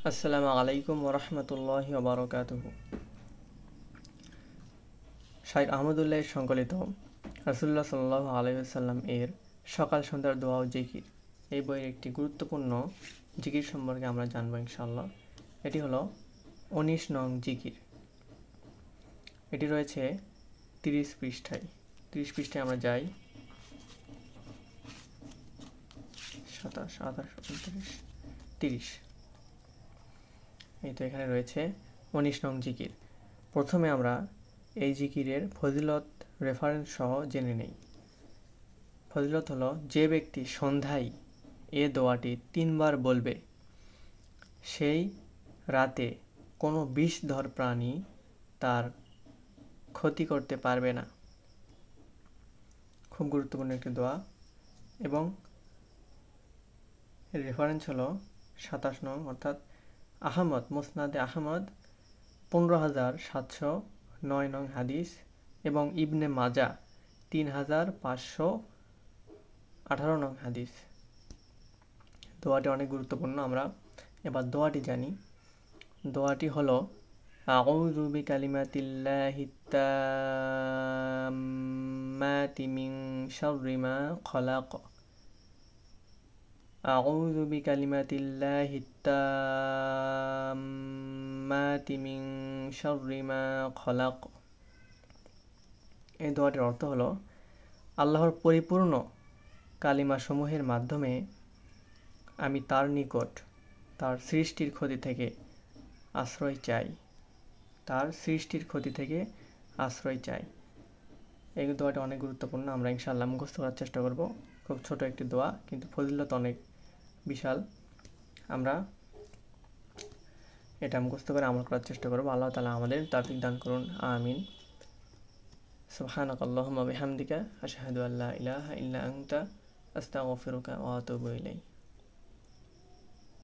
আসসালামু আলাইকুম ওরহমতুল্লাহি ওবারকাতুহু। শাইখ আহমদুল্লাহ সংকলিত রাসূলুল্লাহ সাল্লাল্লাহু আলাইহি ওয়াসাল্লাম এর সকাল সন্ধ্যার দোয়া ও জিকির এই বইয়ের একটি গুরুত্বপূর্ণ জিকির সম্পর্কে আমরা জানবো ইনশাআল্লাহ। এটি হলো ১৯ নং জিকির। এটি রয়েছে ৩০ পৃষ্ঠায়। ৩০ পৃষ্ঠায় আমরা যাই। ২৭, ২৮, ২৯, ৩০। এই তো এখানে রয়েছে ১৯ নং জিকির। প্রথমে আমরা এই জিকিরের ফজিলত রেফারেন্স সহ জেনে নেই। ফজিলত হলো, যে ব্যক্তি সন্ধ্যায় এ দোয়াটি ৩ বার বলবে, সেই রাতে কোনো বিষধর প্রাণী তার ক্ষতি করতে পারবে না। খুব গুরুত্বপূর্ণ একটি দোয়া। এবং রেফারেন্স হলো ২৭ নং, অর্থাৎ আহমদ, মুসনাদে আহমদ ১৫,৭০৯ নং হাদিস এবং ইবনে মাজা ৩,৫১৮ নং হাদিস। দোয়াটি অনেক গুরুত্বপূর্ণ। আমরা এবার দোয়াটি জানি। দোয়াটি হলো, আউযু বিকালিমাতিল্লাহিত তাম্মাতি মিন শাররি মা খলাক। আউযু বিকালিমাতিল্লাহিত তাম্মাতি মিন শাররি মা খলাক। এই দোয়াটির অর্থ হলো, আল্লাহর পরিপূর্ণ কালিমাসমূহের মাধ্যমে আমি তার নিকট তার সৃষ্টির ক্ষতি থেকে আশ্রয় চাই। তার সৃষ্টির ক্ষতি থেকে আশ্রয় চাই। এই দোয়াটা অনেক গুরুত্বপূর্ণ। আমরা ইনশাআল্লাহ মুখস্থ করার চেষ্টা করব। খুব ছোট একটি দোয়া, কিন্তু ফজিলত অনেক বিশাল। আমরা এটা মুখস্থ করে আমল করার চেষ্টা করব। আল্লাহ তাআলা আমাদের তৌফিক দান করুন, আমিন। সুবহানাকাল্লাহুম্মা বিহামদিকা আশহাদু আল্লা ইলাহা ইল্লা আনতা আস্তাগফিরুকা ওয়া আতুবু ইলাইক।